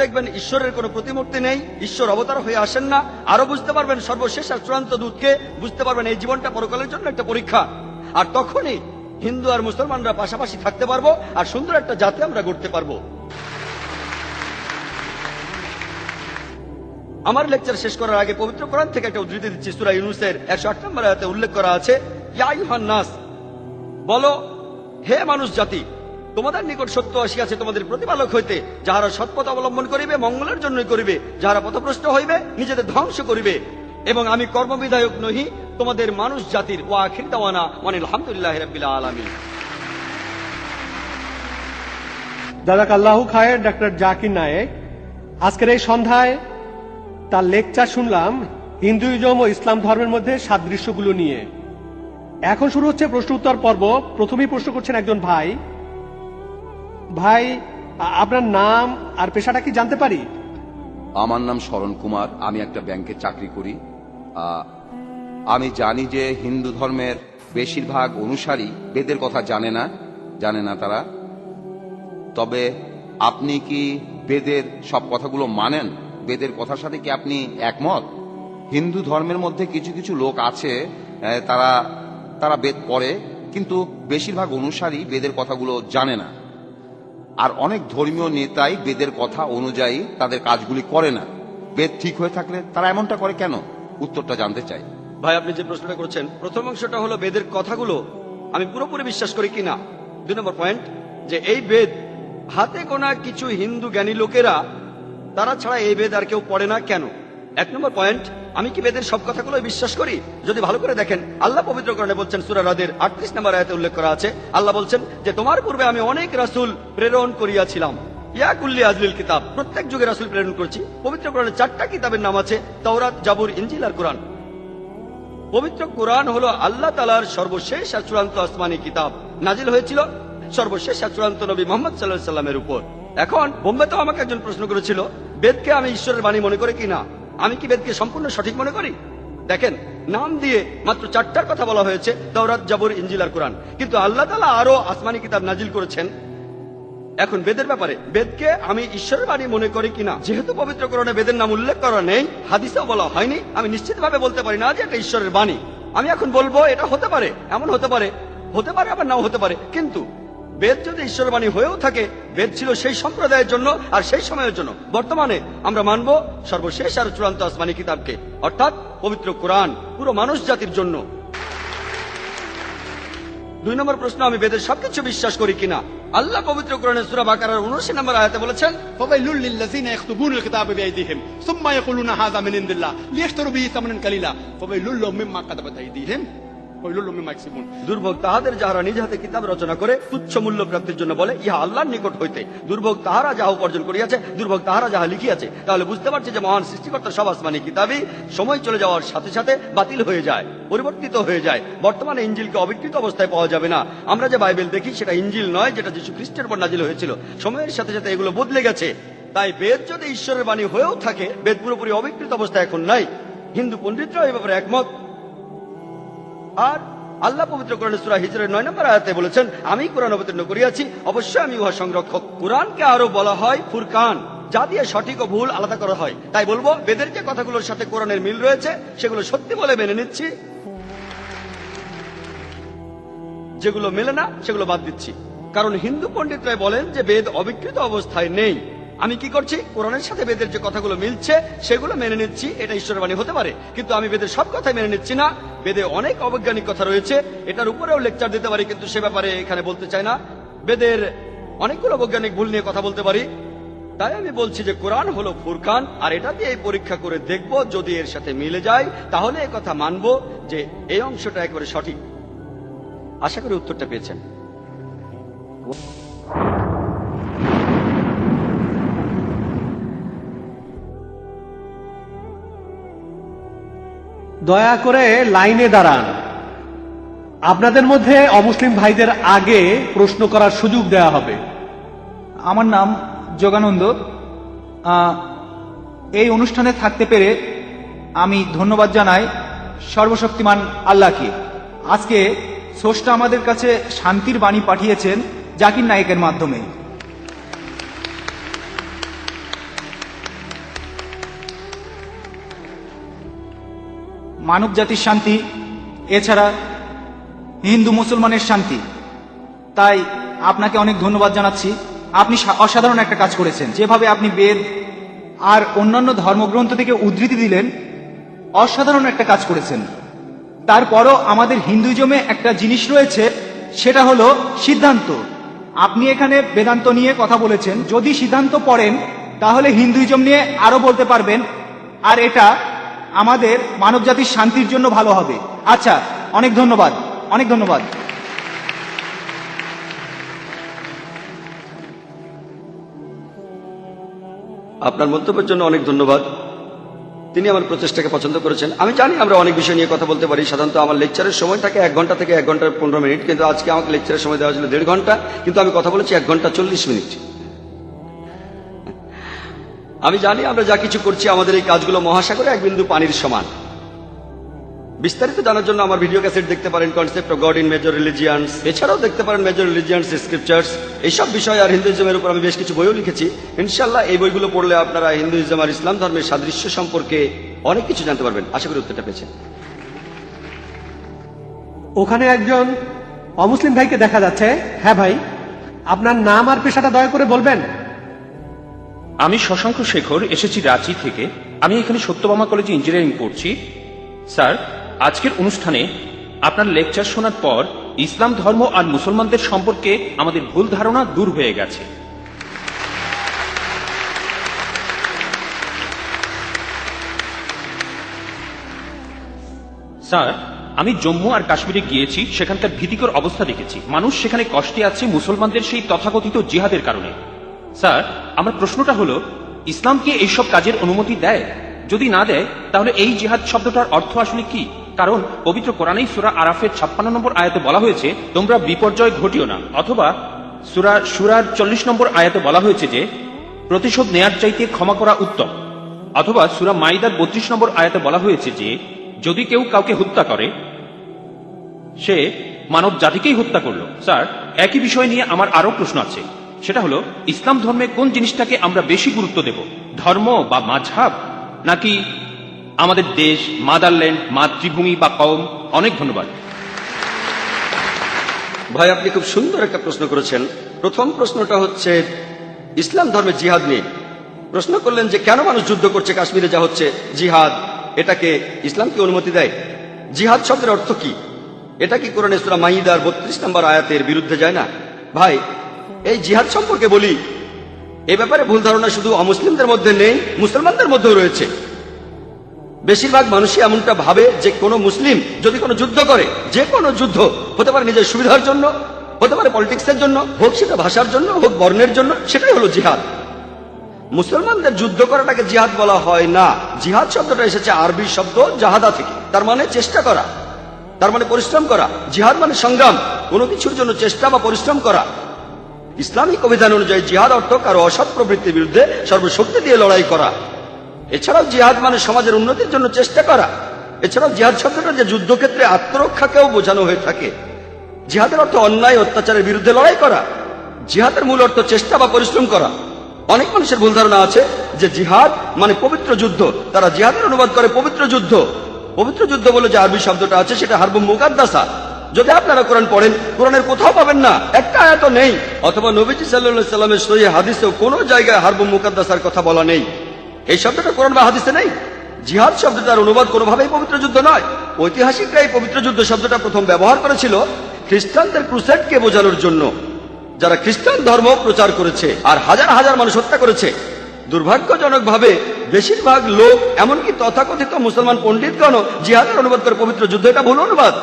দেখবেন ঈশ্বরের কোনো প্রতিমূর্তি নেই, ঈশ্বর অবতার হয়ে আসেন না। আরো বুঝতে পারবেন সর্বশেষ আর চূড়ান্ত দূতকে, বুঝতে পারবেন এই জীবনটা পরকালের জন্য একটা পরীক্ষা। আর তখনই হিন্দু আর মুসলমানরা পাশাপাশি থাকতে পারবো, আর সুন্দর একটা জাতি আমরা গড়তে পারবো। আমার লেকচার শেষ করার আগে পবিত্র কোরআন থেকে একটা উদ্ধৃতি দিচ্ছি। সূরা ইউনূসের 108 নম্বর আয়াতে উল্লেখ করা আছে, ইয়া আইয়ুহান নাস, বলো হে মানুষ জাতি, তোমাদের নিকট সত্য আসিয়াছে তোমাদের প্রতিপালক হইতে, যাহারা সৎপথ অবলম্বন করিবে মঙ্গলের জন্যই করিবে, যাহারা পথভ্রষ্ট হইবে নিজেদের ধ্বংস করিবে, এবং আমি কর্মবিধায়ক নহি তোমাদের মানুষ জাতির। ওয়া আখির দাওয়ানা ওয়ানিল হামদুলিল্লাহি রাব্বিল আলামিন। জাযাকাল্লাহু খায়ের ডক্টর জাকির নায়েক। আজকের এই সন্ধ্যায় তার লেকচার শুনলাম হিন্দুইজম ও ইসলাম ধর্মের মধ্যে সাদৃশ্যগুলো নিয়ে। এখন শুরু হচ্ছে প্রশ্ন উত্তর পর্ব। প্রথমেই প্রশ্ন করছেন একজন ভাই। ভাই, আপনার নাম আর পেশাটা কি জানতে পারি? আমার নাম শরণ কুমার, আমি একটা ব্যাংকে চাকরি করি। আমি জানি যে হিন্দু ধর্মের বেশিরভাগ অনুসারী বেদের কথা জানে না তারা। তবে আপনি কি বেদের সব কথাগুলো মানেন? বেদের কথার সাথে কি আপনি একমত? হিন্দু ধর্মের মধ্যে কিছু কিছু লোক আছে, তারা বেদ পড়ে, কিন্তু বেশিরভাগ অনুসারী বেদের কথাগুলো জানে না। আর অনেক ধর্মীয় নেতাই বেদের কথা অনুযায়ী তাদের কাজগুলি করে না। বেদ ঠিক হয়ে থাকলে তারা এমনটা করে কেন? উত্তরটা জানতে চাই। ভাই, আপনি যে প্রশ্নটা করছেন, প্রথম অংশটা হলো বেদের কথাগুলো আমি পুরোপুরি বিশ্বাস করি কিনা। 2 নম্বর পয়েন্ট, যে এই বেদ হাতে গোনা কিছু হিন্দু জ্ঞানী লোকেরা, তারা ছাড়া এই বেদ আর কেউ পড়ে না কেন? 1 নম্বর পয়েন্ট, আমি কি বেদের সব কথাগুলো বিশ্বাস করি? যদি ভালো করে দেখেন, আল্লাহ পবিত্র কোরআনে বলছেন, সূরা রাদের 38 নম্বর আয়াতে উল্লেখ করা আছে, আল্লাহ বলছেন যে তোমার পূর্বে আমি অনেক রাসূল প্রেরণ করিয়াছিলাম, ইয়া কুল্লি আজলিল কিতাব, প্রত্যেক যুগে রাসূল প্রেরণ করছি। পবিত্র কোরআনে 4টা কিতাবের নাম আছে, তাওরাত, জাবুর, ইনজিল আর কোরআন। পবিত্র কোরআন হলো আল্লাহ তাআলার সর্বশেষ আর চূড়ান্ত আসমানি কিতাব, নাজিল হয়েছিল সর্বশেষ আর চূড়ান্ত নবী মুহাম্মদ সাল্লাল্লাহু আলাইহি সাল্লামের উপর। এখন বোম্বেতে আমাকে একজন প্রশ্ন করেছিল, বেদকে আমি ঈশ্বরের বাণী মনে করি কিনা। আমি কি বেদকে সম্পূর্ণ সঠিক মনে করি? দেখেন, নাম দিয়ে মাত্র 4টার কথা বলা হয়েছে, তাওরাত, জাবুর, ইনজিল আর কোরআন, কিন্তু আল্লাহ তাআলা আরো আসমানি কিতাব নাজিল করেছেন। এখন বেদের ব্যাপারে, বেদকে আমি ঈশ্বরের বাণী মনে করি কিনা, যেহেতু পবিত্র কোরআনে বেদের নাম উল্লেখ করা নেই, হাদিসেও বলা হয়নি, আমি নিশ্চিতভাবে বলতে পারি না যে এটা ঈশ্বরের বাণী। আমি এখন বলবো এটা হতে পারে, এমন হতে পারে আবার নাও হতে পারে। কিন্তু বেদ যদি ঈশ্বরের বাণী হয়েও থাকে, বেদ ছিল সেই সম্প্রদায়ের জন্য আর সেই সময়ের জন্য। বর্তমানে আমরা মানব সর্বশেষ আর চূড়ান্ত আসমানি কিতাবকে, অর্থাৎ পবিত্র কোরআন, পুরো মানুষ জাতির জন্য। 2 নম্বর প্রশ্ন, আমি বেদের সবকিছু বিশ্বাস করি কিনা। আল্লাহ পবিত্র কোরআনের সূরা বাকারার 79 নম্বর আয়াতে বলেছেন, ফাওয়াইলুল লিল্লাযিনা ইয়াকতুবুনা আল কিতাবা বিআইদিহিম সুম্মা ইয়াকুলুনা হাযা মিন ইনদিল্লাহ লিয়াশতারু বিহি সামানান কালিলা ফাওয়াইলুল লাহুম মিম্মা কাতাবাত আইদিহিম ওয়াইলুল লাহুম মিম্মা ইয়াকসিবুন। দুর্ভোগ তাহাদের যাহারা নিজ হাতে কিতাব রচনা করে তুচ্ছ মূল্য প্রাপ্তির জন্য বলে, ইহা আল্লাহর নিকট হইতে। দুর্ভোগ তাহারা যাহা উপার্জন করিয়াছে, দুর্ভোগ তাহারা যাহা লিখিয়াছে। তাহলে বুঝতে পারছি যে মহান সৃষ্টিকর্তার সব আসমানি কিতাবই সময় চলে যাওয়ার সাথে সাথে বাতিল হয়ে যায়, পরিবর্তিত হয়ে যায়। বর্তমানে ইনজিলকে অবিকৃত অবস্থায় পাওয়া যাবে না। আমরা যে বাইবেল দেখি সেটা ইনজিল নয়, যেটা যীশু খ্রিস্টের উপর নাজিল হয়েছিল। সময়ের সাথে সাথে এগুলো বদলে গেছে। তাই বেদ যদি ঈশ্বরের বাণী হয়েও থাকে, বেদ পুরোপুরি অবিকৃত অবস্থায় এখন নাই। হিন্দু পণ্ডিতরাও এই ব্যাপারে একমত। আর আল্লাহ পবিত্র কোরআনের সূরা হিজরের 9 নম্বর আয়াতে বলেছেন, আমি কোরআন অবতীর্ণ করিয়াছি, অবশ্যই আমি উহা সংরক্ষক। কোরআনকে আরো বলা হয় ফুরকান, যা দিয়ে সঠিক ও ভুল আলাদা করা হয়। তাই বলবো, বেদের যে কথাগুলোর সাথে কোরআনের মিল রয়েছে সেগুলো সত্যি বলে মেনে নিচ্ছি, যেগুলো মেলে না সেগুলো বাদ দিচ্ছি। কারণ হিন্দু পণ্ডিতরাই বলেন যে বেদ অবিকৃত অবস্থায় নেই। আমি কি করছি, কোরআনের সাথে বেদের যে কথাগুলো মিলছে সেগুলো মেনে নিচ্ছি, এটা ঈশ্বরের বাণী হতে পারে। কিন্তু আমি বেদের সব কথাই মেনে নিচ্ছি না। বেদে অনেক অবৈজ্ঞানিক কথা রয়েছে, এটার উপরেও লেকচার দিতে পারি, কিন্তু সে ব্যাপারে এখানে বলতে চাই না। বেদের অনেকগুলো বৈজ্ঞানিক ভুল নিয়ে কথা বলতে পারি। তাই আমি বলছি যে কোরআন হলো ফুরকান, আর এটা দিয়ে পরীক্ষা করে দেখব, যদি এর সাথে মিলে যায় তাহলে এই কথা মানব যে এই অংশটা একেবারে সঠিক। আশা করি উত্তরটা পেয়েছেন। দয়া করে লাইনে দাঁড়ান। আপনাদের মধ্যে অমুসলিম ভাইদের আগে প্রশ্ন করার সুযোগ দেওয়া হবে। আমার নাম যোগানন্দ। এই অনুষ্ঠানে থাকতে পেরে আমি ধন্যবাদ জানাই সর্বশক্তিমান আল্লাহকে। আজকে স্রষ্টা আমাদের কাছে শান্তির বাণী পাঠিয়েছেন জাকির নায়েকের মাধ্যমে। মানব জাতির শান্তি, এছাড়া হিন্দু মুসলমানের শান্তি। তাই আপনাকে অনেক ধন্যবাদ জানাচ্ছি। আপনি অসাধারণ একটা কাজ করেছেন। যেভাবে আপনি বেদ আর অন্যান্য ধর্মগ্রন্থ থেকে উদ্ধৃতি দিলেন, অসাধারণ একটা কাজ করেছেন। তারপরও আমাদের হিন্দুইজমে একটা জিনিস রয়েছে, সেটা হলো সিদ্ধান্ত। আপনি এখানে বেদান্ত নিয়ে কথা বলেছেন, যদি সিদ্ধান্ত পড়েন তাহলে হিন্দুইজম নিয়ে আরো বলতে পারবেন, আর এটা আমাদের মানব জাতির শান্তির জন্য ভালো হবে। আচ্ছা, অনেক ধন্যবাদ, অনেক ধন্যবাদ। আপনার মন্তব্যের জন্য অনেক ধন্যবাদ। তিনি আমার প্রচেষ্টাকে পছন্দ করেছেন। আমি জানি আমরা অনেক বিষয় নিয়ে কথা বলতে পারি। সাধারণত আমার লেকচারের সময় থাকে 1 ঘন্টা থেকে 1 ঘন্টা 15 মিনিট, কিন্তু আজকে আমাকে লেকচারের সময় দেওয়া ছিল 1.5 ঘন্টা, কিন্তু আমি কথা বলেছি 1 ঘন্টা 40 মিনিট। আমি জানি আমরা যা কিছু করছি আমাদের এই কাজগুলো মহাসাগরে 1 বিন্দু পানির সমান। বিস্তারিত জানার জন্য আমার ভিডিও ক্যাসেট দেখতে পারেন, concept of god in major religions, এছাড়াও দেখতে পারেন মেজর রিলিজিয়ান্স স্ক্রিপচার্স। এইসব বিষয় আর হিন্দুইজমের উপর আমি বেশ কিছু বইও লিখেছি। ইনশাল্লাহ এই বইগুলো পড়লে আপনারা হিন্দুইজম আর ইসলাম ধর্মের সাদৃশ্য সম্পর্কে অনেক কিছু জানতে পারবেন। আশা করি উত্তরটা পেয়েছেন। ওখানে একজন অমুসলিম ভাইকে দেখা যাচ্ছে। হ্যাঁ ভাই, আপনার নাম আর পেশাটা দয়া করে বলবেন। আমি শশাঙ্ক শেখর, এসেছি রাঁচি থেকে। আমি এখানে সত্যভামা কলেজে ইঞ্জিনিয়ারিং পড়ছি। স্যার, আজকের অনুষ্ঠানে আপনার লেকচার শোনার পর ইসলাম ধর্ম আর মুসলমানদের সম্পর্কে আমাদের ভুল ধারণা দূর হয়ে গেছে। স্যার, আমি জম্মু আর কাশ্মীরে গিয়েছি, সেখানকার ভীতিকর অবস্থা দেখেছি। মানুষ সেখানে কষ্টে আছে মুসলমানদের সেই তথাকথিত জিহাদের কারণে। স্যার, আমার প্রশ্নটা হলো, ইসলাম কি এইসব কাজের অনুমতি দেয়? যদি না দেয় তাহলে এই জিহাদ শব্দটার অর্থ আসলে কি? কারণ পবিত্র কোরআনেই সূরা আরাফের 56 নম্বর আয়াতে বলা হয়েছে, তোমরা বিপর্যয় ঘটিও না। অথবা সূরা শুরার 40 নম্বর আয়াতে বলা হয়েছে যে প্রতিশোধ নেয়ার চাইতে ক্ষমা করা উত্তম। অথবা সূরা মাইদার 32 নম্বর আয়াতে বলা হয়েছে যে যদি কেউ কাউকে হত্যা করে সে মানব জাতিকেই হত্যা করলো। স্যার, একই বিষয় নিয়ে আমার আরো প্রশ্ন আছে। সেটা হলো, ইসলাম ধর্মে কোন জিনিসটাকে আমরা বেশি গুরুত্ব দেব, ধর্ম বা মাযহাব, নাকি আমাদের দেশ, মাদারল্যান্ড, মাতৃভূমি বা কওম? অনেক ধন্যবাদ। ভাই, আপনি খুব সুন্দর একটা প্রশ্ন করেছেন। প্রথম প্রশ্নটা হচ্ছে ইসলাম ধর্মের জিহাদ নিয়ে। প্রশ্ন করলেন যে কেন মানুষ যুদ্ধ করছে, কাশ্মীরে যা হচ্ছে জিহাদ, এটাকে ইসলাম কি অনুমতি দেয়? জিহাদ শব্দের অর্থ কি? এটা কি কোরআনে সূরা মাইদার 32 নম্বর আয়াতের বিরুদ্ধে যায় না? ভাই, এই জিহাদ সম্পর্কে বলি, এ ব্যাপারে ভুল ধারণা শুধু অমুসলিমদের মধ্যে নেই, মুসলমানদের মধ্যেও রয়েছে। বেশিরভাগ মানুষই এমনটা ভাবে যে কোনো মুসলিম যদি কোনো যুদ্ধ করে, যে কোনো যুদ্ধ হতে পারে নিজের সুবিধার জন্য, হতে পারে পলিটিক্সের জন্য, হোক সেটা ভাষার জন্য, হোক বর্ণের জন্য, সেটাই হলো জিহাদ। মুসলমানদের যুদ্ধ করাটাকে জিহাদ বলা হয় না। জিহাদ শব্দটা এসেছে আরবি শব্দ জাহাদা থেকে, তার মানে চেষ্টা করা, তার মানে পরিশ্রম করা। জিহাদ মানে সংগ্রাম, কোনো কিছুর জন্য চেষ্টা বা পরিশ্রম করা। ইসলামিক অভিধান অনুযায়ী জিহাদ অর্থ কারো অসৎ প্রবৃত্তির বিরুদ্ধে সর্বশক্তি দিয়ে লড়াই করা। এছাড়াও জিহাদ মানে সমাজের উন্নতির জন্য চেষ্টা করা। এছাড়াও জিহাদ শব্দটা যে যুদ্ধক্ষেত্রে আত্মরক্ষাকেও বোঝানো হয়ে থাকে। জিহাদের অর্থ অন্যায় অত্যাচারের বিরুদ্ধে লড়াই করা। জিহাদের মূল অর্থ চেষ্টা বা পরিশ্রম করা। অনেক মানুষের ভুল ধারণা আছে যে জিহাদ মানে পবিত্র যুদ্ধ। তারা জিহাদের অনুবাদ করে পবিত্র যুদ্ধ। পবিত্র যুদ্ধ বলে যে আরবি শব্দটা আছে সেটা হারবুম মুকাদ্দাসা। যদি আপনারা কোরআন পড়েন, কোরআনের কোথাও পাবেন না, একটা আয়াত নেই, অথবা নবীজি সাল্লাল্লাহু আলাইহি সাল্লামের সহিহ হাদিসেও কোনো জায়গায় হারবুম মুকাদ্দাসার কথা বলা নেই। এই শব্দটা কোরআন বা হাদিসে নেই। জিহাদ শব্দটার অনুবাদ কোনোভাবেই পবিত্র যুদ্ধ নয়। ঐতিহাসিকরা এই পবিত্র যুদ্ধ শব্দটা প্রথম ব্যবহার করেছিল খ্রিস্টানদের ক্রুসেডকে বোঝানোর জন্য, যারা খ্রিস্টান ধর্ম প্রচার করেছে আর হাজার হাজার মানুষ হত্যা করেছে। দুর্ভাগ্যজনকভাবে বেশিরভাগ লোক, এমনকি তথাকথিত মুসলমান পণ্ডিতগণও জিহাদের অনুবাদ করে পবিত্র যুদ্ধ। এটা ভুল অনুবাদ।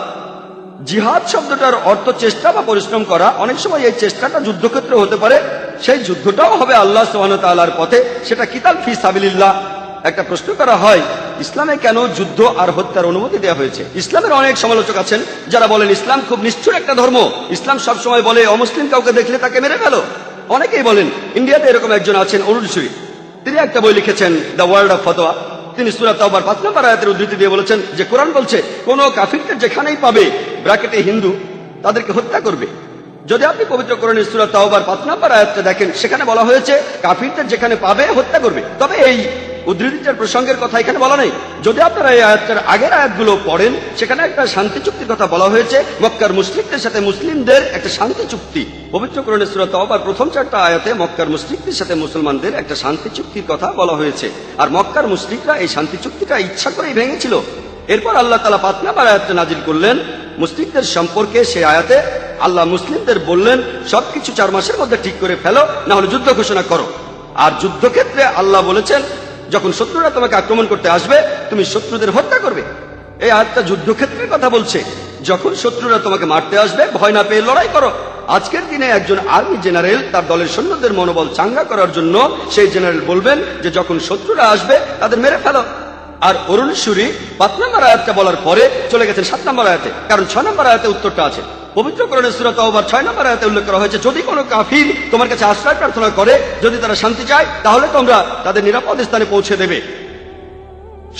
জিহাদ শব্দটার অর্থ চেষ্টা বা পরিশ্রম করা। অনেক সময় এই চেষ্টাটা যুদ্ধক্ষেত্রে হতে পারে, সেই যুদ্ধটাও হবে আল্লাহ সুবহানাহু ওয়া তাআলার পথে, সেটা কিতাল ফি সাবিলিল্লাহ। একটা প্রশ্ন করা হয়, ইসলামে কেন যুদ্ধ আর হত্যার অনুমতি দেওয়া হয়েছে? ইসলামের অনেক সমালোচক আছেন যারা বলেন ইসলাম খুব নিষ্ঠুর একটা ধর্ম। ইসলাম সব সময় বলে অমুসলিম কাউকে দেখলে তাকে মেরে ফেলো। অনেকেই বলেন, ইন্ডিয়াতে এরকম একজন আছেন অরুণ সুরি, তিনি একটা বই লিখেছেন দ্য ওয়ার্ল্ড অফ ফতোয়া। তিনি সূরা তাওবার 5 নম্বর আয়াতের উদ্ধৃতি দিয়ে বলেছেন যে কোরআন বলছে কোন কাফিরদের যেখানেই পাবে, ব্র্যাকেটে হিন্দু, তাদেরকে হত্যা করবে। যদি আপনি পবিত্র কোরআনের সূরা তাওবার 5 নম্বর আয়াতটা দেখেন, সেখানে বলা হয়েছে কাফিরদের যেখানে পাবে হত্যা করবে। তবে এই উদ্ধৃতিটার প্রসঙ্গের কথা এখানে বলা নেই। যদি আপনারা এই আয়াতটার আগের আয়াতগুলো পড়েন, সেখানে একটা শান্তি চুক্তির কথা বলা হয়েছে, মক্কার মুশরিকদের সাথে মুসলিমদের একটা শান্তি চুক্তি। পবিত্র কোরআনের সূরা তাওবার প্রথম 4টা আয়াতে মক্কার মুশরিকদের সাথে মুসলমানদের একটা শান্তি চুক্তির কথা বলা হয়েছে। আর মক্কার মুশরিকরা এই শান্তি চুক্তিটা ইচ্ছা করেই ভেঙেছিল। এরপর আল্লাহ তাআলা 5 নম্বর আয়াতটা নাজিল করলেন মুশরিকদের সম্পর্কে। সেই আয়াতে আল্লাহ মুসলিমদের বললেন, সবকিছু 4 মাসের মধ্যে ঠিক করে ফেলো, না হলে যুদ্ধ ঘোষণা করো। আর যুদ্ধক্ষেত্রে আল্লাহ বলেছেন, যখন শত্রুরা তোমাকে আক্রমণ করতে আসবে, তুমি শত্রুদের হত্যা করবে। এই আয়াতটা যুদ্ধক্ষেত্রের কথা বলছে। যখন শত্রুরা তোমাকে মারতে আসবে, ভয় না পেয়ে লড়াই করো। আজকের দিনে একজন আর্মি জেনারেল তার দলের সৈন্যদের মনোবল চাঙ্গা করার জন্য সেই জেনারেল বলবেন যে যখন শত্রুরা আসবে তাদের মেরে ফেলো। আর অরুণ সুরি 5 নম্বর আয়াতটা বলার পরে চলে গেছেন 7 নম্বর আয়াতে, কারণ 6 নম্বর আয়াতে উত্তরটা আছে। পবিত্র কোরআনের সূরা তাওবার 6 নম্বর আয়াতে উল্লেখ করা হয়েছে, যদি কোনো কাফির তোমার কাছে আশ্রয় প্রার্থনা করে, যদি তারা শান্তি চায়, তাহলে তোমরা তাদের নিরাপদ স্থানে পৌঁছে দেবে।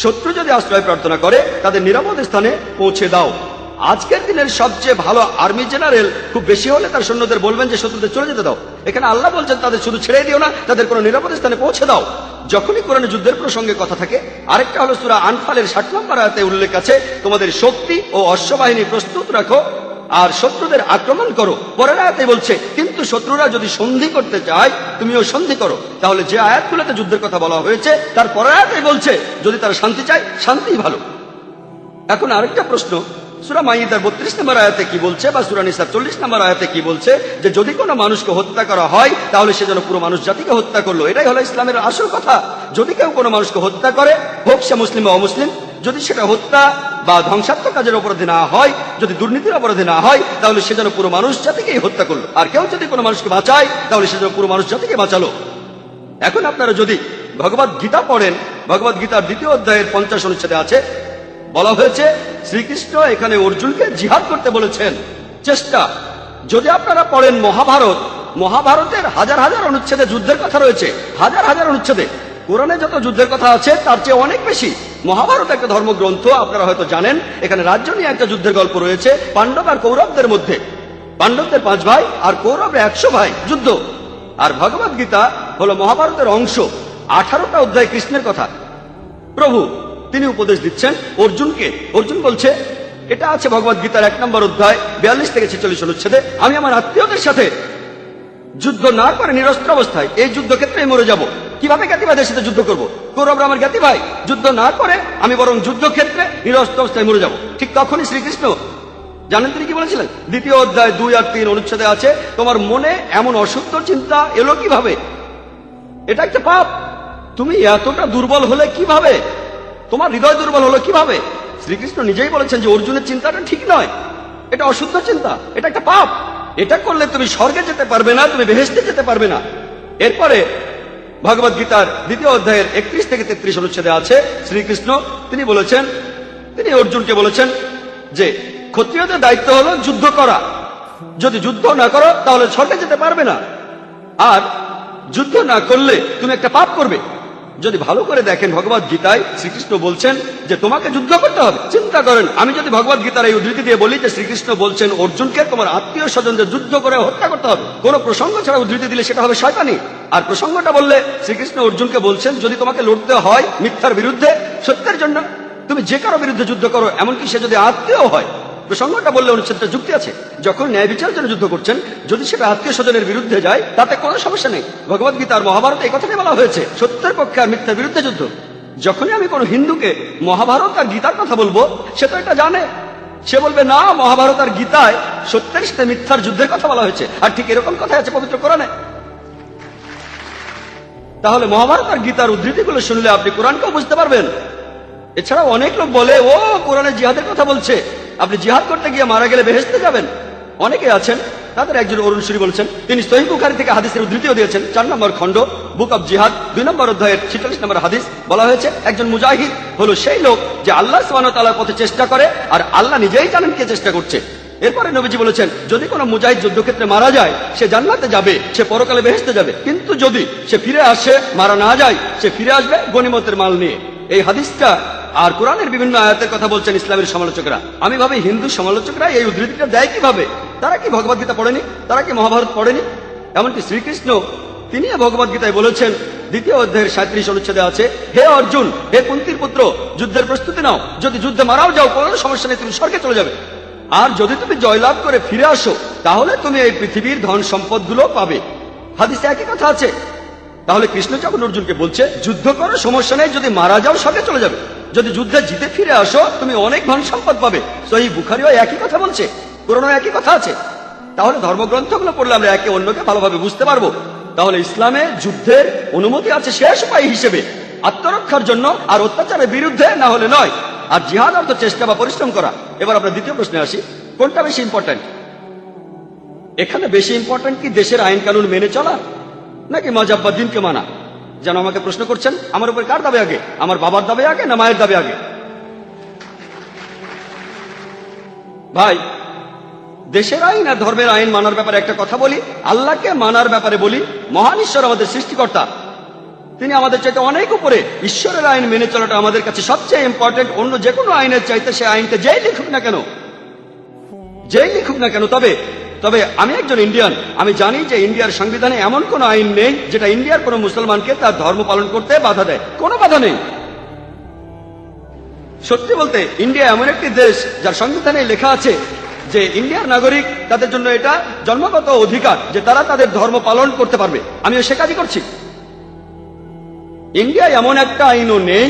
শত্রু যদি আশ্রয় প্রার্থনা করে, তাদের নিরাপদ স্থানে পৌঁছে দাও। আজকের দিনের সবচেয়ে ভালো আর্মি জেনারেল খুব বেশি হলে তার সৈন্যদের বলবেন যে শত্রুদের চলে যেতে দাও। এখানে আল্লাহ বলছেন তাদের শুধু ছেড়ে দিও না, তাদের কোনো নিরাপদ স্থানে পৌঁছে দাও। যখনই কোরআনে যুদ্ধের প্রসঙ্গে কথা থাকে, আরেকটা হলো সূরা আনফালের 60 নম্বর আয়াতে উল্লেখ আছে, তোমাদের শক্তি ও অশ্ববাহিনী প্রস্তুত রাখো আর শত্রুদের আক্রমণ করো। পরের আয়াতে বলছে, কিন্তু শত্রুরা যদি সন্ধি করতে চায়, তুমিও সন্ধি করো। তাহলে যে আয়াতগুলোতে যুদ্ধের কথা বলা হয়েছে, তার পরের আয়াতে বলছে যদি তারা শান্তি চায়, শান্তিই ভালো। এখন আরেকটা প্রশ্ন, সূরা মাইদার 32 নম্বর আয়াতে কি বলছে, বা সূরা নিসার 40 নম্বর আয়াতে কি বলছে, যে যদি কোনো মানুষকে হত্যা করা হয়, তাহলে সে যেন পুরো মানুষ জাতিকে হত্যা করলো। এটাই হলো ইসলামের আসল কথা। যদি কেউ কোনো মানুষকে হত্যা করে, হোক সে মুসলিম বা অমুসলিম, যদি সেটা হত্যা বা ধ্বংসাত্মক কাজের অপরাধে না হয়, যদি দুর্নীতির অপরাধে না হয়, তাহলে সে যেন পুরো মানুষ জাতিকেই হত্যা করলো। আর কেউ যদি কোনো মানুষকে বাঁচায়, তাহলে সে যেন পুরো মানুষ জাতিকে বাঁচালো। এখন আপনারা যদি ভগবদ গীতা পড়েন, ভগবদ গীতার 2য় অধ্যায়ের 50 অনুচ্ছেদে আছে, বলা হয়েছে শ্রীকৃষ্ণ এখানে অর্জুনকে জিহাদ করতে বলেছেন। চেষ্টা। যদি আপনারা পড়েন মহাভারত, মহাভারতের হাজার হাজার অনুচ্ছেদে যুদ্ধের কথা রয়েছে, হাজার হাজার অনুচ্ছেদে। কোরআনে যত যুদ্ধের কথা আছে তার চেয়ে অনেক বেশি। মহাভারত একটা ধর্মগ্রন্থ, আপনারা হয়তো জানেন। এখানে রাজ্য নিয়ে একটা যুদ্ধের গল্প রয়েছে পাণ্ডব আর কৌরবদের মধ্যে। পাণ্ডবদের 5 ভাই আর কৌরবের 100 ভাই যুদ্ধ। আর ভগবদ গীতা হলো মহাভারতের অংশ। 18টা অধ্যায় কৃষ্ণের কথা। প্রভু তিনি উপদেশ দিচ্ছেন অর্জুনকে। অর্জুন বলছে, এটা আছে ভগবদ গীতার 1 নম্বর অধ্যায় 42 থেকে 46 অনুচ্ছেদে, আমি আমার আত্মীয়দের সাথে যুদ্ধ না করে নিরস্ত্র অবস্থায় এই যুদ্ধক্ষেত্রে মরে যাব। কিভাবে জ্ঞাতিভাইদের সাথে যুদ্ধ করব? কৌরবরা আমার জ্ঞাতি ভাই, যুদ্ধ না করে আমি বরং যুদ্ধক্ষেত্রে নিরস্ত্র অবস্থায় মরে যাব। ঠিক তখনই শ্রীকৃষ্ণ জানেন তিনি কি বলেছিলেন? 2য় অধ্যায় 2 আর 3 অনুচ্ছেদে আছে, তোমার মনে এমন অশুদ্ধ চিন্তা এলো কিভাবে? এটা একটা পাপ। তুমি এতটা দুর্বল হলে কিভাবে? তোমার হৃদয় দুর্বল হলো কিভাবে? শ্রীকৃষ্ণ নিজেই বলেছেন যে অর্জুনের চিন্তাটা ঠিক নয়, এটা অশুদ্ধ চিন্তা, এটা একটা পাপ। এটা করলে তুমি স্বর্গে যেতে পারবে না, তুমি বেহেশতে যেতে পারবে না। এরপরে ভগবদ গীতার 2য় অধ্যায়ের 31 থেকে 33 অনুচ্ছেদে আছে, শ্রীকৃষ্ণ তিনি বলেছেন, তিনি অর্জুনকে বলেছেন যে ক্ষত্রিয়দের দায়িত্ব হলো যুদ্ধ করা। যদি যুদ্ধ না করো তাহলে স্বর্গে যেতে পারবে না। আর যুদ্ধ না করলে তুমি একটা পাপ করবে। যদি ভালো করে দেখেন ভগবদ গীতায় শ্রীকৃষ্ণ বলছেন যে তোমাকে যুদ্ধ করতে হবে। চিন্তা করেন, আমি যদি ভগবদ গীতার এই উদ্ধৃতি দিয়ে বলি যে শ্রীকৃষ্ণ বলছেন অর্জুনকে তোমার আত্মীয় স্বজনদের যুদ্ধ করে হত্যা করতে হবে, কোন প্রসঙ্গ ছাড়া উদ্ধৃতি দিলে সেটা হবে শয়তানি। আর প্রসঙ্গটা বললে শ্রীকৃষ্ণ অর্জুনকে বলছেন যদি তোমাকে লড়তে হয় মিথ্যার বিরুদ্ধে, সত্যের জন্য, তুমি যে কারো বিরুদ্ধে যুদ্ধ করো, এমনকি সে যদি আত্মীয় হয়। প্রসঙ্গটা বললে অনুচ্ছেদটা যুক্তি আছে। যখন ন্যায় বিচারের জন্য যুদ্ধ করছেন, যদি সেটা আত্মীয় স্বজনের বিরুদ্ধে যায়, তাতে কোনো সমস্যা নেই। ভগবদ গীতা আর মহাভারতে এই কথাটাই বলা হয়েছে, সত্যের পক্ষে আর মিথ্যার বিরুদ্ধে যুদ্ধ। যখনই আমি কোনো হিন্দুকে মহাভারত আর গীতার কথা বলবো, সে তো এটা জানে। সে বলবে না, মহাভারত আর গীতায় সত্যের সাথে মিথ্যার যুদ্ধের কথা বলা হয়েছে। আর ঠিক এরকম কথা আছে পবিত্র কোরআনে। তাহলে মহাভারত আর গীতার উদ্ধৃতিগুলো শুনলে আপনি কোরআনকেও বুঝতে পারবেন। এছাড়াও অনেক লোক বলে ও কোরআনে জিহাদের কথা বলছে, আপনি জিহাদ করতে গিয়ে মারা গেলে বেহেশতে যাবেন। অনেকে আছেন, তাদের একজন অরুণ সুরি বলছেন, তিনি সহিহ বুখারী থেকে হাদিসের উদ্ধৃতিও দিয়েছেন। 4 নম্বর খণ্ড বুক অব জিহাদ 2 নম্বর অধ্যায়ের 46 নম্বর হাদিস বলা হয়েছে, একজন মুজাহিদ হলো সেই লোক যে আল্লাহ সুবহানাহু ওয়া তাআলার পথে চেষ্টা করে, আর আল্লাহ নিজেই জানেন কে চেষ্টা করছে। এরপরে নবীজি বলেছেন, যদি কোনো মুজাহিদ যুদ্ধক্ষেত্রে মারা যায়, সে জান্নাতে যাবে, সে পরকালে বেহেশতে যাবে। কিন্তু যদি সে ফিরে আসে, মারা না যায়, সে ফিরে আসবে গনিমতের মাল নিয়ে। এই হাদিসটা আর কোরআনের বিভিন্ন আয়াতের কথা বলছেন ইসলামের সমালোচকরা। আমি ভাবি হিন্দু সমালোচকরা এই উদ্ধৃতিটা দেয় কিভাবে? তারা কি ভগবদ গীতা পড়েনি? তারা কি মহাভারত পড়েনি? এমনকি শ্রীকৃষ্ণ তিনি ভগবদ গীতায় বলেছেন, দ্বিতীয় অধ্যায়ের 37 অনুচ্ছেদে আছে, হে অর্জুন, হে কুন্তির পুত্র, যুদ্ধের প্রস্তুতি নাও। যদি যুদ্ধে মারাও যাও কোনো সমস্যা নেই, তুমি স্বর্গে চলে যাবে। আর যদি তুমি জয়লাভ করে ফিরে আসো, তাহলে তুমি এই পৃথিবীর ধন সম্পদগুলো পাবে। হাদিসে একই কথা আছে। তাহলে কৃষ্ণ যখন অর্জুনকে বলছে যুদ্ধ করো, সমস্যা নেই, যদি মারা যাও স্বর্গে চলে যাবে, যদি যুদ্ধে জিতে ফিরে আসো তুমি অনেক ধন সম্পদ পাবে। সহিহ বুখারীও একই কথা বলছে, কোরআনেও একই কথা আছে। তাহলে ধর্মগ্রন্থগুলো পড়লে আমরা একে অন্যকে ভালোভাবে বুঝতে পারবো। তাহলে ইসলামে যুদ্ধের অনুমতি আছে শেষ উপায় হিসেবে, আত্মরক্ষার জন্য, আর অত্যাচারের বিরুদ্ধে, না হলে নয়। আর জিহাদ অর্থ চেষ্টা বা পরিশ্রম করা। এবার আমরা দ্বিতীয় প্রশ্নে আসি, কোনটা বেশি ইম্পর্টেন্ট? এখানে বেশি ইম্পর্টেন্ট কি দেশের আইন কানুন মেনে চলা, নাকি মজাব বা দিনকে মানা? যেন আমাকে প্রশ্ন করছেন, আমার উপর কার দাবি আগে? আমার বাবার দাবি আগে না মায়ের দাবি আগে? ভাই, দেশের আইন আর ধর্মের আইন মানার ব্যাপারে একটা কথা বলি, আল্লাহকে মানার ব্যাপারে বলি। মহান ঈশ্বর আমাদের সৃষ্টিকর্তা, তিনি আমাদের চাইতে অনেক উপরে। ঈশ্বরের আইন মেনে চলাটা আমাদের কাছে সবচেয়ে ইম্পর্টেন্ট, অন্য যে কোনো আইনের চাইতে। সে আইনকে যেই লিখুক না কেন, যেই লিখুক না কেন। তবে আমি একজন ইন্ডিয়ান, আমি জানি যে ইন্ডিয়ার সংবিধানে এমন কোন আইন নেই যেটা ইন্ডিয়ার কোন মুসলমানকে তার ধর্ম পালন করতে বাধা দেয়। কোনো বাধা নেই। সত্যি বলতে ইন্ডিয়া এমন একটি দেশ যার সংবিধানে লেখা আছে যে ইন্ডিয়ার নাগরিক, তাদের জন্য এটা জন্মগত অধিকার যে তারা তাদের ধর্ম পালন করতে পারবে। আমিও সে কাজই করছি। ইন্ডিয়ায় এমন একটা আইনও নেই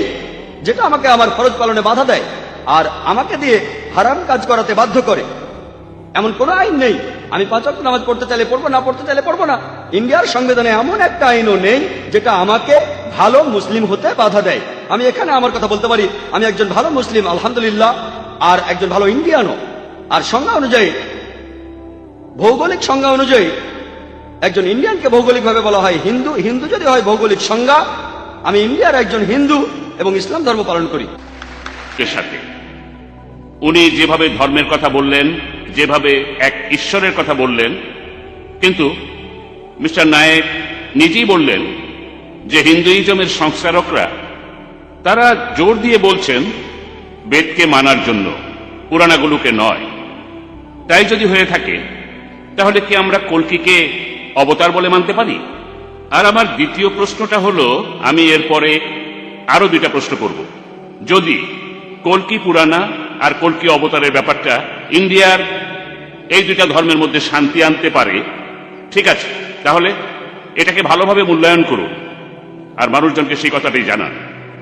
যেটা আমাকে আমার ফরজ পালনে বাধা দেয় আর আমাকে দিয়ে হারাম কাজ করাতে বাধ্য করে। এমন কোন আইন নেই। আমি 5 ওয়াক্ত নামাজ পড়তে চাইলে পড়বো, না পড়তে চাইলে পড়বো না। ইন্ডিয়ার সংবিধানে এমন একটা আইনও নেই যেটা আমাকে ভালো মুসলিম হতে বাধা দেয়। আমি এখানে আমার কথা বলতে পারি, আমি একজন ভালো মুসলিম আলহামদুলিল্লাহ, আর একজন ভালো ইন্ডিয়ানও। আর সংজ্ঞা অনুযায়ী, ভৌগোলিক সংজ্ঞা অনুযায়ী একজন ইন্ডিয়ানকে ভৌগোলিকভাবে বলা হয় হিন্দু। হিন্দু যদি হয় ভৌগোলিক সংজ্ঞা, আমি ইন্ডিয়ার একজন হিন্দু এবং ইসলাম ধর্ম পালন করি। এর সাথে উনি যেভাবে ধর্মের কথা বললেন, যেভাবে এক ঈশ্বরের কথা বললেন, কিন্তু মিস্টার নায়েক নিজেই বললেন যে হিন্দুইজমের সংস্কারকরা তারা জোর দিয়ে বলছেন বেদকে মানার জন্য, পুরাণাগুলোকে নয়। তাই যদি হয়ে থাকে তাহলে কি আমরা কল্কিকে অবতার বলে মানতে পারি? আর আমার দ্বিতীয় প্রশ্নটা হলো, আমি এরপরে আরো 2টা প্রশ্ন করব। যদি কল্কি পুরাণা আর কল্কি অবতারের ব্যাপারটা ইন্ডিয়ার এই 2টা ধর্মের মধ্যে শান্তি আনতে পারে, ঠিক আছে, তাহলে এটাকে ভালোভাবে মূল্যায়ন করুন আর মানুষজনকে সেই কথাটাই জানান।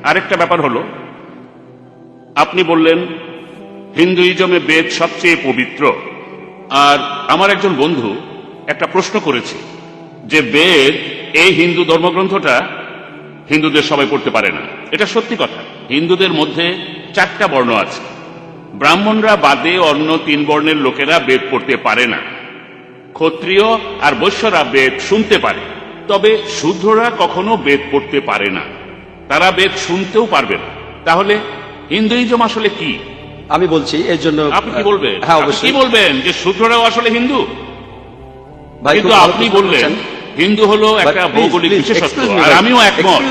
আরেকটা ব্যাপার হলো, আপনি বললেন হিন্দুইজমে বেদ সবচেয়ে পবিত্র, আর আমার একজন বন্ধু একটা প্রশ্ন করেছে যে বেদ, এই হিন্দু ধর্মগ্রন্থটা হিন্দুদের সবাই পড়তে পারে না। এটা সত্যি কথা। হিন্দুদের মধ্যে 4টা বর্ণ আছে, ব্রাহ্মণরা বাদে অন্য 3 বর্ণের লোকেরা বেদ পড়তে পারে না। ক্ষত্রিয় আর বৈশ্যরা বেদ শুনতে পারে, তবে শূদ্ররা কখনো বেদ পড়তে পারে না, তারা বেদ শুনতেও পারবে না। তাহলে হিন্দুইজম আসলে কি? আমি বলছি এর জন্য। আপনি কি বলবেন? হ্যাঁ, আপনি অবশ্যই কি বলবেন যে শূদ্ররাও আসলে হিন্দু? ভাই, কিন্তু খুব ভালো আপনি প্রশ্ন বললেন করেছেন। হিন্দু হলো একটা ভৌগোলিক বিশেষত্ব, আর আমিও একমত।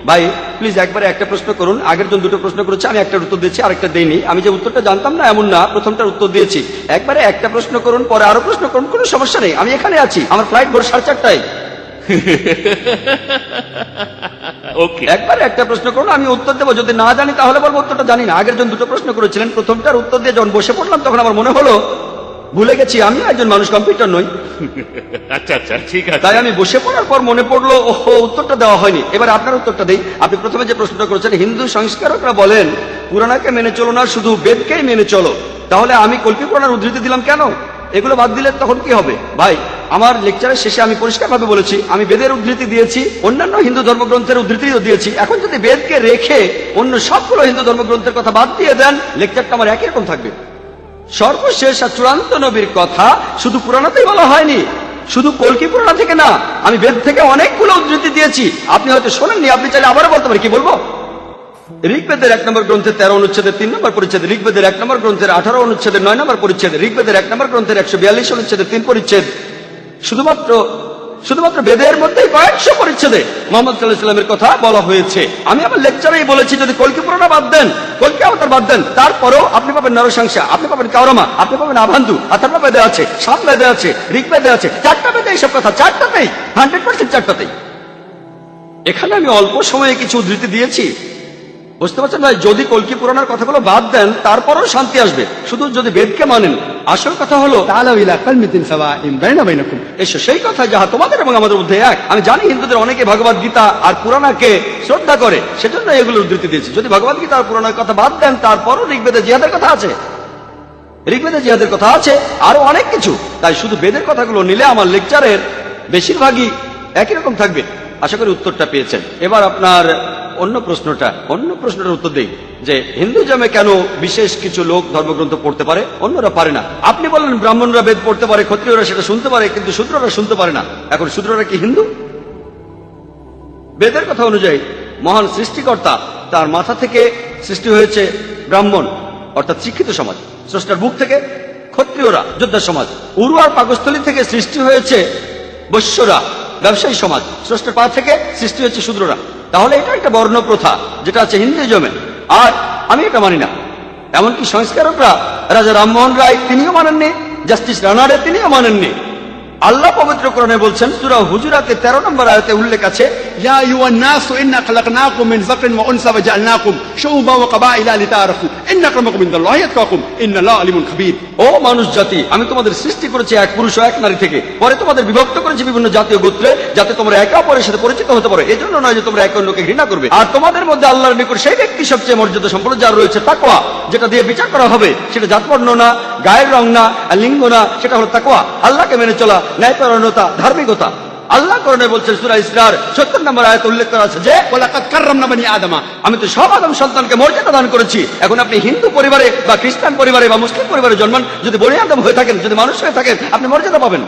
ভাই প্লিজ একবারে একটা প্রশ্ন করুন। আগের জন 2টো প্রশ্ন করেছে, আমি একটা উত্তর দিয়েছি, আরেকটা দেইনি। আমি যে উত্তরটা জানতাম না এমন না, প্রথমটার উত্তর দিয়েছি। একবারে একটা প্রশ্ন করুন, পরে আরো প্রশ্ন করুন, কোনো সমস্যা নেই। আমি এখানে আছি, আমার ফ্লাইট ভোর 4:30টায়। ওকে, একবারে একটা প্রশ্ন করুন, আমি উত্তর দেবো। যদি না জানি তাহলে বলবো উত্তরটা জানি না। আগের জন 2টো প্রশ্ন করেছিলেন, প্রথমটার উত্তর দিয়ে যখন বসে পড়লাম তখন আমার মনে হলো ভুলে গেছি আমি একজন মানুষ, কম্পিউটার নই। আচ্ছা আচ্ছা, ঠিক আছে। তাই আমি বসে পড়ার পর মনে পড়লো, ওহো, উত্তরটা দেওয়া হয়নি। এবার আপনার উত্তরটা দেই। আপনি প্রথমে যে প্রশ্নটা করেছেন, হিন্দু সংস্কারকরা বলেন পুরাণাকে মেনে চলো না, শুধু বেদকেই মেনে চলো। তাহলে আমি কল্কি পুরাণের উদ্ধৃতি দিলাম কেন? এগুলো বাদ দিলে তখন কি হবে? ভাই, আমার লেকচারের শেষে আমি পরিষ্কারভাবে বলেছি আমি বেদের উদ্ধৃতি দিয়েছি, অন্যান্য হিন্দু ধর্মগ্রন্থের উদ্ধৃতিও দিয়েছি। এখন যদি বেদকে রেখে অন্য সবগুলো হিন্দু ধর্মগ্রন্থের কথা বাদ দিয়ে দেন, লেকচারটা আমার একই রকম থাকবে। সর্বশেষ আর চূড়ান্ত নবীর কথা শুধু পুরাণাতেই বলা হয়নি, শুধু কল্কি পুরাণ থেকে না, আমি বেদ থেকে অনেকগুলো উদ্ধৃতি দিয়েছি। আপনি হয়তো শোনেননি, আপনি চাইলে আবারও বলতে পারি। কি বলবো? ঋগ্বেদের 1 নম্বর গ্রন্থের 13 অনুচ্ছেদের 3 নম্বর পরিচ্ছেদ, ঋগ্বেদের 1 নম্বর গ্রন্থের 18 অনুচ্ছেদের 9 নম্বর পরিচ্ছেদ, ঋগ্বেদের 1 নম্বর গ্রন্থের 142 অনুচ্ছেদের 3 পরিচ্ছেদ, শুধুমাত্র বেদের মধ্যেই কয়েকশো পরিচ্ছেদে মোহাম্মদ সাল্লাল্লাহু আলাইহি ওয়াসাল্লামের কথা বলা হয়েছে। আমি আমার লেকচারেই বলেছি যদি কল্কি পুরাণ বাদ দেন, কল্কি অবতার বাদ দেন, তারপরেও আপনি পাবেন নরসংসা, আপনি পাবেন কাওরামা, আপনি পাবেন আভান্দু, আথার্ব বেদে আছে, সাম বেদে আছে, ঋগ্বেদে আছে, 4টা বেদে এইসব কথা, চারটাতেই, 100% চারটাতেই। এখানে আমি অল্প সময়ে কিছু উদ্ধৃতি দিয়েছি, বুঝতে পারছেন ভাই? যদি কল্কি পুরাণের কথাগুলো বাদ দেন তারপরেও শান্তি আসবে, শুধু যদি বেদকে মানেন। আসল কথা হলো تعالوا إلى كلمة سواء بيننا وبينكم এসো সেই কথা যাহা তোমাদের এবং আমাদের মধ্যে এক। আমি জানি হিন্দুদের অনেকে ভগবদ গীতা আর পুরাণকে শ্রদ্ধা করে, সেজন্য এগুলো উদ্ধৃতি দিয়েছি। যদি ভগবদ গীতা আর পুরাণের কথা বাদ দেন তারপরও ঋগ্বেদে জিহাদের কথা আছে, ঋগ্বেদে জিহাদের কথা আছে, আরো অনেক কিছু। তাই শুধু বেদের কথাগুলো নিলে আমার লেকচারের বেশিরভাগই একই রকম থাকবে। আশা করি উত্তরটা পেয়েছেন। এবার আপনার অন্য প্রশ্নটার উত্তর দেই যে হিন্দুজমে কেন বিশেষ কিছু লোক ধর্মগ্রন্থ পড়তে পারে, অন্যরা পারে না। আপনি বললেন ব্রাহ্মণরা বেদ পড়তে পারে, ক্ষত্রিয়রা সেটা শুনতে পারে, কিন্তু শূদ্ররা শুনতে পারে না। এখন শূদ্ররা কি হিন্দু? বেদের কথা অনুযায়ী মহান সৃষ্টিকর্তা, তার মাথা থেকে সৃষ্টি হয়েছে ব্রাহ্মণ অর্থাৎ শিক্ষিত সমাজ, স্রষ্টার বুক থেকে ক্ষত্রিয়রা যোদ্ধা সমাজ, উরু আর পাকস্থলী থেকে সৃষ্টি হয়েছে বৈশ্যরা ব্যবসায়ী সমাজ, স্রষ্টার পা থেকে সৃষ্টি হয়েছে শূদ্ররা। তাহলে এটা একটা বর্ণ প্রথা যেটা আছে হিন্দুইজমে, আর আমি এটা মানি না। এমনকি সংস্কারকরা রাজা রামমোহন রায় তিনিও মানেননি, জাস্টিস রানারে তিনিও মানেননি। আল্লাহ পবিত্র কোরআনে বলছেন সূরা হুজুরাতে 13 নম্বর আয়াতে উল্লেখ আছে, يا أيها الناس إنا خلقناكم من ذكر وأنثى وجعلناكم شعوبا وقبائل لتعارفوا إن أكرمكم عند الله أتقاكم إن الله عليم خبير। ও মানুষ জাতি, আমি তোমাদের সৃষ্টি করেছি এক পুরুষ ও এক নারী থেকে, পরে তোমাদের বিভক্ত করেছি বিভিন্ন জাতীয় গোত্রে, যাতে তোমরা একে অপরের সাথে পরিচিত হতে পারো। এজন্য নয় যে তোমরা একে অন্যকে ঘৃণা করবে। আর তোমাদের মধ্যে আল্লাহর নিকট সেই ব্যক্তি সবচেয়ে মর্যাদা সম্পন্ন যার রয়েছে তাকওয়া, যেটা দিয়ে বিচার করা হবে। সেটা জাতবর্ণ না, গায়ের রং না, আর লিঙ্গ না, সেটা হলো তাকওয়া, আল্লাহকে মেনে চলা, ন্যায়পরায়ণতা, ধার্মিকতা। আল্লাহ কোরআনে বলছেন সূরা ইসরার 70 নম্বর আয়াতে উল্লেখ করা আছে যে ولقد كرمنا بني آدم আমি তো সব আদম সন্তানকে মর্যাদা দান করেছি। এখন আপনি হিন্দু পরিবারে বা খ্রিস্টান পরিবারে বা মুসলিম পরিবারে জন্মান, যদি বনি আদম হয়ে থাকেন, যদি মানুষ হয়ে থাকেন, আপনি মর্যাদা পাবেন।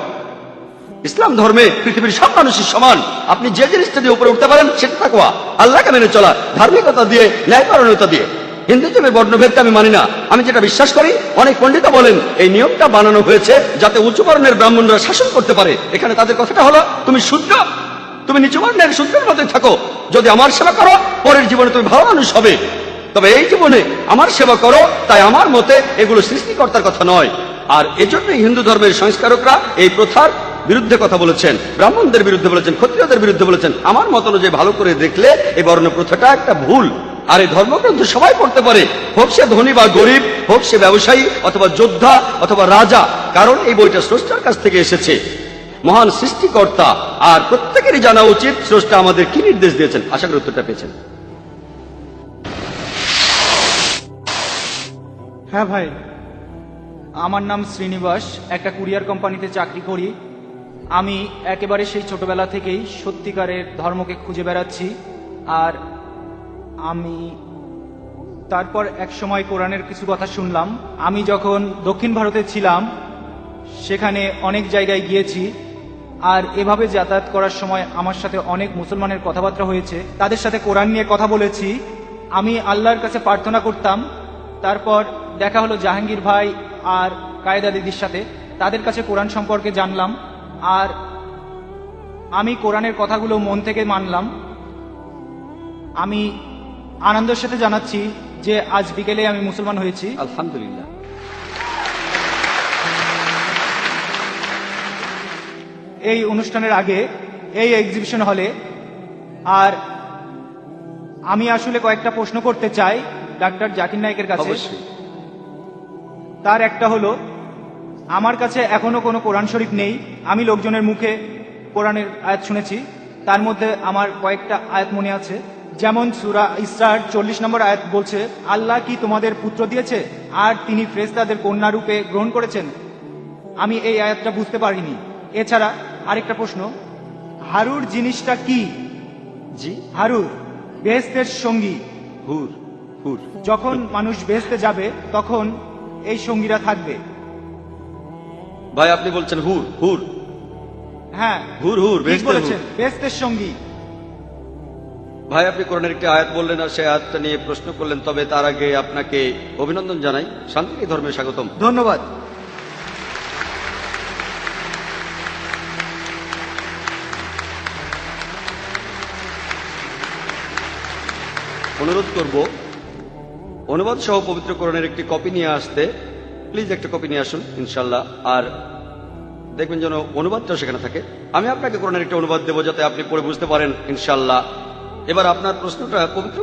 ইসলাম ধর্মে পৃথিবীর সব মানুষই সমান। আপনি যে জিনিসটা দিয়ে উপরে উঠতে পারেন সেটা তাকওয়া, আল্লাহকে মেনে চলা, ধার্মিকতা দিয়ে, ন্যায়পরায়ণতা দিয়ে। হিন্দুজমের বর্ণভেদটা আমি মানি না। আমি যেটা বিশ্বাস করি, অনেক পণ্ডিত বলেন এই নিয়মটা বানানো হয়েছে যাতে উঁচু বর্ণের ব্রাহ্মণরা শাসন করতে পারে। এখানে তাদের কথাটা হলো, তুমি শূদ্র, তুমি নিচু বর্ণের শূদ্রের মধ্যে থাকো, যদি আমার সেবা করো পরের জীবনে তুমি ভালো মানুষ হবে, তবে এই জীবনে আমার সেবা করো। তাই আমার মতে এগুলো সৃষ্টিকর্তার কথা নয়। আর এজন্যই হিন্দু ধর্মের সংস্কারকরা এই প্রথার বিরুদ্ধে কথা বলেছেন, ব্রাহ্মণদের বিরুদ্ধে বলেছেন, ক্ষত্রিয়দের বিরুদ্ধে বলেছেন। আমার মত অনুযায়ী ভালো করে দেখলে এই বর্ণ প্রথাটা একটা ভুল। আর এই ধর্মগ্রন্থ সবাই পড়তে পারে, হোক সে ধনী বা গরিব, হোক সে ব্যবসায়ী অথবা যোদ্ধা অথবা রাজা, কারণ এই বইটা স্রষ্টার কাছ থেকে এসেছে, মহান সৃষ্টিকর্তা। আর প্রত্যেকেরই জানা উচিত স্রষ্টা আমাদের কি নির্দেশ দিয়েছেন। আশা করি উত্তরটা পেয়েছেন। হ্যাঁ ভাই, আমার নাম শ্রীনিবাস, একটা কুরিয়ার কোম্পানিতে চাকরি করি। আমি একেবারে সেই ছোটবেলা থেকেই সত্যিকারের ধর্মকে খুঁজে বেড়াচ্ছি। আর আমি তারপর এক সময় কোরআনের কিছু কথা শুনলাম। আমি যখন দক্ষিণ ভারতে ছিলাম সেখানে অনেক জায়গায় গিয়েছি, আর এভাবে যাতায়াত করার সময় আমার সাথে অনেক মুসলমানের কথাবার্তা হয়েছে, তাদের সাথে কোরআন নিয়ে কথা বলেছি। আমি আল্লাহর কাছে প্রার্থনা করতাম। তারপর দেখা হলো জাহাঙ্গীর ভাই আর কায়েদা দিদির সাথে, তাদের কাছে কোরআন সম্পর্কে জানলাম, আর আমি কোরআনের কথাগুলো মন থেকে মানলাম। আমি আনন্দের সাথে জানাচ্ছি যে আজ বিকেলে আমি মুসলমান হয়েছি। আলহামদুলিল্লাহ। এই অনুষ্ঠানের আগে এই এক্সিবিশন হলে, আর আমি আসলে কয়েকটা প্রশ্ন করতে চাই ডাক্তার জাকির নায়েকের কাছে। অবশ্যই। তার একটা হলো, আমার কাছে এখনো কোনো কোরআন শরীফ নেই। আমি লোকজনের মুখে কোরআনের আয়াত শুনেছি, তার মধ্যে আমার কয়েকটা আয়াত মনে আছে। যেমন সূরা ইসরার 40 নম্বর আয়াত বলছে, আল্লাহ কি তোমাদের পুত্র দিয়েছে আর তিনি ফেরেশতাদের কন্যা রূপে গ্রহণ করেছেন। আমি এই আয়াতটা বুঝতে পারিনি। এছাড়া আরেকটা প্রশ্ন, হারুর জিনিসটা কি? জি, হারুর বেহেশতের সঙ্গী। হুর হুর। যখন মানুষ বেহেশতে যাবে তখন এই সঙ্গীরা থাকবে। ভাই আপনি বলছেন হুর হুর। হ্যাঁ, হুর হুর, ঠিক বেহেশতের বলেছেন, হুর। বেহেশতের সঙ্গী। ভাই আপনি কোরআনের একটি আয়াত বললেন আর সেই আয়াতটা নিয়ে প্রশ্ন করলেন, তবে তার আগে আপনাকে অভিনন্দন জানাই। শান্তির ধর্মে স্বাগতম। ধন্যবাদ। অনুরোধ করব অনুবাদ সহ পবিত্র কোরআনের একটি কপি নিয়ে আসতে। প্লিজ একটা কপি নিয়ে আসুন ইনশাল্লাহ। আর দেখবেন যেন অনুবাদটাও সেখানে থাকে। আমি আপনাকে কোরআনের একটা অনুবাদ দেবো যাতে আপনি পড়ে বুঝতে পারেন ইনশাল্লাহ। এবার আপনার প্রশ্নটা পবিত্র